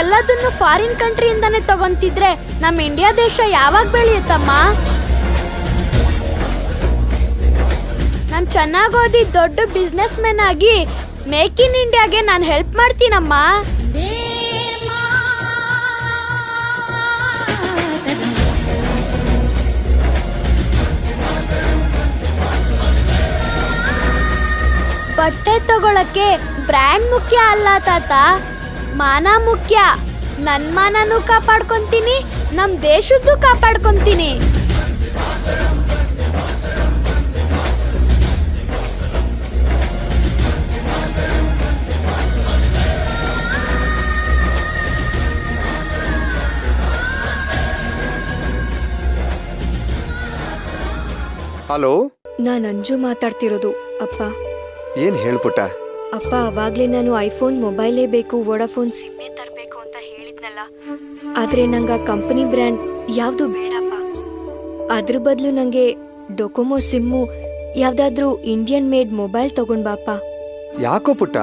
ಎಲ್ಲದನ್ನು ಫಾರಿನ್ ಕಂಟ್ರಿಯಿಂದಾನೇ ತಗೊಂತಿದ್ರೆ ನಮ್ಮ ಇಂಡಿಯಾ ದೇಶ ಯಾವಾಗ ಬೆಳೆಯುತ್ತಮ್ಮ? ನಾನು ಚೆನ್ನಾಗಿ ಓದಿ ದೊಡ್ಡ ಬಿಸ್ನೆಸ್ ಮ್ಯಾನ್ ಆಗಿ ಮೇಕ್ ಇನ್ ಇಂಡಿಯಾಗೆ ನಾನು ಹೆಲ್ಪ್ ಮಾಡ್ತೀನಮ್ಮ. ಬಟ್ಟೆ ತಗೊಳಕ್ಕೆ ಬ್ರ್ಯಾಂಡ್ ಮುಖ್ಯ ಅಲ್ಲ ತಾತ, ಮಾನ ಮುಖ್ಯ. ನನ್ನ ಮಾನನೂ ಕಾಪಾಡ್ಕೊಂತೀನಿ, ನಮ್ಮ ದೇಶದ್ದು ಕಾಪಾಡ್ಕೊಂತೀನಿ. ಹಲೋ, ನಾನು ಅಂಜು ಮಾತಾಡ್ತಿರೋದು. ಅಪ್ಪ ಏನ್ ಹೇಳ್ಪುಟ್ಟ? ಅಪ್ಪ, ಅವಾಗ್ಲೇ ನಾನು ಐಫೋನ್ ಮೊಬೈಲೇ ಬೇಕು, ವೋಡಾಫೋನ್ ಸಿಮ್ಮೇ ತರಬೇಕು ಅಂತ ಹೇಳಿದ್ನಲ್ಲ. ಆದ್ರೆ ನಂಗೆ ಆ ಕಂಪನಿ ಬ್ರ್ಯಾಂಡ್ ಯಾವುದು ಬೇಡಪ್ಪ. ಅದ್ರ ಬದಲು ನಂಗೆ ಡೊಕೊಮೊ ಸಿಮ್ಮು, ಯಾವ್ದಾದ್ರೂ ಇಂಡಿಯನ್ ಮೇಡ್ ಮೊಬೈಲ್ ತಗೊಂಡ್ಬಾಪ. ಯಾಕೋ ಪುಟ್ಟ,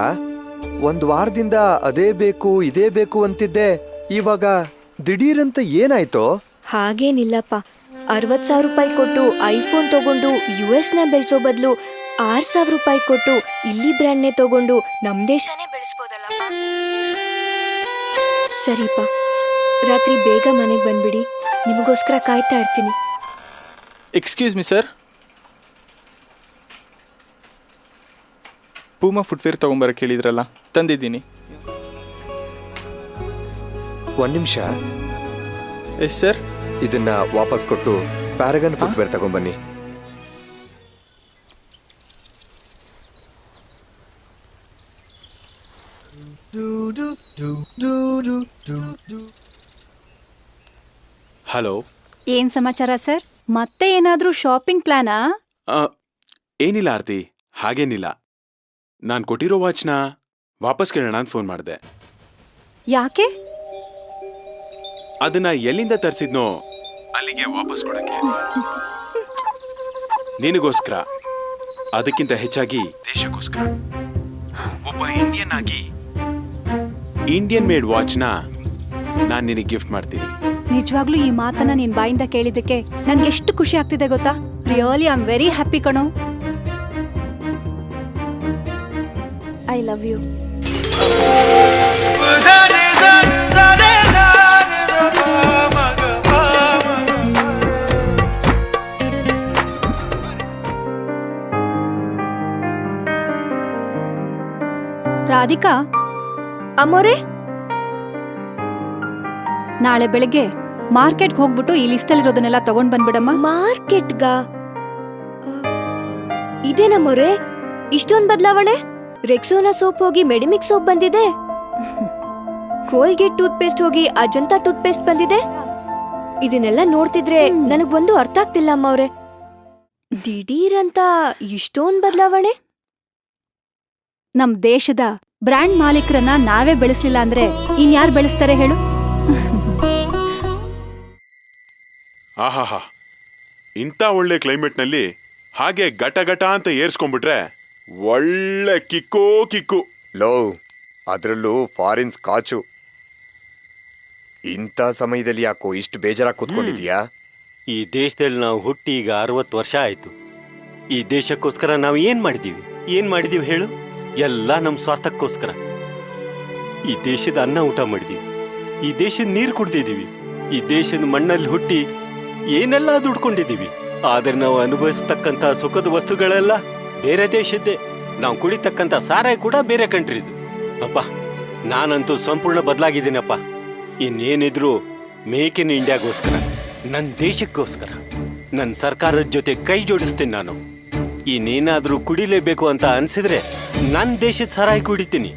ಒಂದ್ ವಾರದಿಂದ ಅದೇ ಬೇಕು ಇದೇ ಬೇಕು ಅಂತಿದ್ದೆ, ಇವಾಗ ದಿಢೀರಂತ ಏನಾಯ್ತೋ? ಹಾಗೇನಿಲ್ಲಪ್ಪ, 60,000 ರೂಪಾಯಿ ಕೊಟ್ಟು ಐಫೋನ್ ತಗೊಂಡು US-ನ ಬೆಳೆಸೋ ಬದಲು 6,000 ರೂಪಾಯಿ ಕೊಟ್ಟು ಇಲ್ಲಿ ಬ್ರ್ಯಾಂಡ್ನೇ ತಗೊಂಡು ನಮ್ ದೇಶನೇ ಬೆಳೆಸ್ಬೋದಲ್ಲಪ್ಪ. ಸರಿಪ್ಪ, ರಾತ್ರಿ ಬೇಗ ಮನೆಗೆ ಬಂದ್ಬಿಡಿ, ನಿಮಗೋಸ್ಕರ ಕಾಯ್ತಾ ಇರ್ತೀನಿ. Excuse me sir, Puma footwear ತಗೊಂಬರಕ್ಕೆ ಹೇಳಿದ್ರಲ್ಲ, ತಂದಿದ್ದೀನಿ. ಒಂದ್ ನಿಮಿಷ. Yes sir. ಇದನ್ನ ವಾಪಸ್ ಕೊಟ್ಟು ಪ್ಯಾರಗನ್ ಫುಟ್ವೇರ್ ತಗೊಂಬನ್ನಿ. ಹಲೋ, ಏನ್ ಸಮಾಚಾರ ಸರ್? ಮತ್ತೆ ಏನಾದ್ರೂ ಶಾಪಿಂಗ್ ಪ್ಲಾನಾ? ಏನಿಲ್ಲ ಆರ್ತಿ, ಹಾಗೇನಿಲ್ಲ. ನಾನ್ ಕೊಟ್ಟಿರೋ ವಾಚ್ನ ವಾಪಸ್ ಕೇಳೋಣ ಅಂತ ಫೋನ್ ಮಾಡಿದೆ. ಯಾಕೆ? ಅದನ್ನ ಎಲ್ಲಿಂದ ತರಿಸಿದ್ನೋ ಅಲ್ಲಿಗೆ ವಾಪಸ್ ಕೊಡಕ್ಕೆ. ನಿನಗೋಸ್ಕರ, ಅದಕ್ಕಿಂತ ಹೆಚ್ಚಾಗಿ ದೇಶಕ್ಕೋಸ್ಕರ. ಒಬ್ಬ ಇಂಡಿಯನ್ ಆಗಿ ಇಂಡಿಯನ್ ಮೇಡ್ ವಾಚ್ನ ನಾನ್ ನಿನಗೆ ಗಿಫ್ಟ್ ಮಾಡ್ತೀನಿ. ನಿಜವಾಗ್ಲೂ ಈ ಮಾತನ್ನ ನಿನ್ ಬಾಯಿಂದ ಕೇಳಿದ್ದಕ್ಕೆ ನನ್ಗೆ ಎಷ್ಟು ಖುಷಿ ಆಗ್ತಿದೆ ಗೊತ್ತಾ? Really I am very happy ಕಣೋ. I love you. ರಾಧಿಕಾ, ಅಮ್ಮೋರೆ, ನಾಳೆ ಬೆಳಗ್ಗೆ ಮಾರ್ಕೆಟ್ಗೆ ಹೋಗ್ಬಿಟ್ಟು ಈ ಲಿಸ್ಟಲ್ಲಿರೋದನ್ನೆಲ್ಲ ತಗೊಂಡ್ ಬಂದ್ಬಿಡಮ್ಮ. ಮಾರ್ಕೆಟ್ಗ? ಇದೇನಮ್ಮೋರೆ ಇಷ್ಟೊಂದು ಬದಲಾವಣೆ? ರೆಕ್ಸೋನಾ ಸೋಪ್ ಹೋಗಿ ಮೆಡಿಮಿಕ್ಸ್ ಸೋಪ್ ಬಂದಿದೆ, ಕೋಲ್ಗೇಟ್ ಟೂತ್ ಪೇಸ್ಟ್ ಹೋಗಿ ಅಜಂತಾ ಟೂತ್ ಪೇಸ್ಟ್ ಬಂದಿದೆ. ಇದನ್ನೆಲ್ಲ ನೋಡ್ತಿದ್ರೆ ನನಗೊಂದು ಅರ್ಥ ಆಗ್ತಿಲ್ಲ ಅಮ್ಮವ್ರೆ, ದಿಢೀರಂತ ಇಷ್ಟೊಂದು ಬದಲಾವಣೆ. ನಮ್ ದೇಶದ ಬ್ರ್ಯಾಂಡ್ ಮಾಲೀಕರನ್ನ ನಾವೇ ಬೆಳೆಸ್ಲಿಲ್ಲ ಅಂದ್ರೆ ಇನ್ಯಾರು ಬೆಳೆಸ್ತಾರೆ ಹೇಳು? ಆಹಾಹಾ, ಇಂಥ ಒಳ್ಳೆ ಕ್ಲೈಮೇಟ್ನಲ್ಲಿ ಹಾಗೆ ಗಟ ಅಂತ ಏರ್ಸ್ಕೊಂಡ್ಬಿಟ್ರೆ ಒಳ್ಳೆ ಕಿಕ್ಕು. ಲೋ, ಅದ್ರಲ್ಲೂ ಫಾರಿನ್ ಸ್ಕಾಚು. ಇಂಥ ಸಮಯದಲ್ಲಿ ಯಾಕೋ ಇಷ್ಟು ಬೇಜಾರಾಗಿ ಕೂತ್ಕೊಂಡಿದ್ಯಾ? ಈ ದೇಶದಲ್ಲಿ ನಾವು ಹುಟ್ಟಿ ಈಗ 60 ವರ್ಷ ಆಯ್ತು. ಈ ದೇಶಕ್ಕೋಸ್ಕರ ನಾವು ಏನ್ ಮಾಡಿದೀವಿ ಹೇಳು? ಎಲ್ಲ ನಮ್ಮ ಸ್ವಾರ್ಥಕ್ಕೋಸ್ಕರ. ಈ ದೇಶದ ಅನ್ನ ಊಟ ಮಾಡಿದೀವಿ, ಈ ದೇಶದ ನೀರು ಕುಡ್ದಿದೀವಿ, ಈ ದೇಶದ ಮಣ್ಣಲ್ಲಿ ಹುಟ್ಟಿ ಏನೆಲ್ಲ ದುಡ್ಕೊಂಡಿದೀವಿ. ಆದ್ರೆ ನಾವು ಅನುಭವಿಸ್ತಕ್ಕಂಥ ಸುಖದ ವಸ್ತುಗಳೆಲ್ಲ ಬೇರೆ ದೇಶದ್ದೇ. ನಾವು ಕುಡಿತಕ್ಕಂಥ ಸಾರಾಯಿ ಕೂಡ ಬೇರೆ ಕಂಟ್ರಿದು. ಅಪ್ಪ, ನಾನಂತೂ ಸಂಪೂರ್ಣ ಬದಲಾಗಿದ್ದೀನಪ್ಪ. ಇನ್ನೇನಿದ್ರು ಮೇಕ್ ಇನ್ ಇಂಡಿಯಾಗೋಸ್ಕರ, ನನ್ನ ದೇಶಕ್ಕೋಸ್ಕರ ನನ್ನ ಸರ್ಕಾರದ ಜೊತೆ ಕೈ ಜೋಡಿಸ್ತೀನಿ ನಾನು. ಇನ್ನೇನಾದ್ರೂ ಕುಡಿಲೇಬೇಕು ಅಂತ ಅನ್ಸಿದ್ರೆ ನನ್ನ ದೇಶದ ಸಾರಾಯಿ ಕುಡಿತೀನಿ.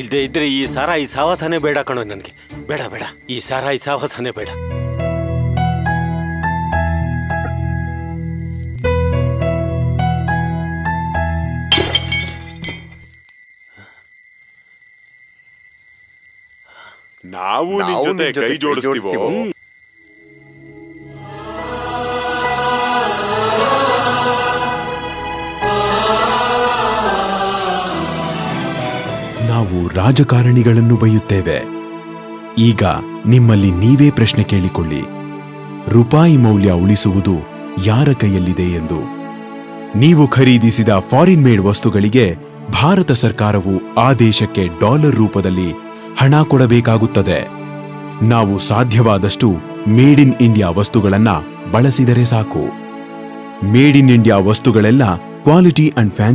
ಇಲ್ದೇ ಇದ್ರೆ ಈ ಸಾರಾಯಿ ಸಾವಾಸನೆ ಬೇಡ ಕಣೋ ನನಗೆ. ಬೇಡ, ಈ ಸಾರಾಯಿ ಸಾವಾಸನೆ ಬೇಡ. ನಾವು ನಿನ್ ಜೊತೆ ಕೈ ಜೋಡಿಸ್ತೀವೋ? ನಾವು ರಾಜಕಾರಣಿಗಳನ್ನು ಬೈಯುತ್ತೇವೆ, ಈಗ ನಿಮ್ಮಲ್ಲಿ ನೀವೇ ಪ್ರಶ್ನೆ ಕೇಳಿಕೊಳ್ಳಿ, ರೂಪಾಯಿ ಮೌಲ್ಯ ಉಳಿಸುವುದು ಯಾರ ಕೈಯಲ್ಲಿದೆ ಎಂದು. ನೀವು ಖರೀದಿಸಿದ ಫಾರಿನ್ ಮೇಡ್ ವಸ್ತುಗಳಿಗೆ ಭಾರತ ಸರ್ಕಾರವು ಆ ದೇಶಕ್ಕೆ ಡಾಲರ್ ರೂಪದಲ್ಲಿ ಹಣ ಕೊಡಬೇಕಾಗುತ್ತದೆ. ನಾವು ಸಾಧ್ಯವಾದಷ್ಟು ಮೇಡ್ ಇನ್ ಇಂಡಿಯಾ ವಸ್ತುಗಳನ್ನ ಬಳಸಿದರೆ ಸಾಕು. ಮೇಡ್ ಇನ್ ಇಂಡಿಯಾ ವಸ್ತುಗಳೆಲ್ಲ ಕ್ವಾಲಿಟಿ ಅಂಡ್ ಫ್ಯಾನ್ಸಿ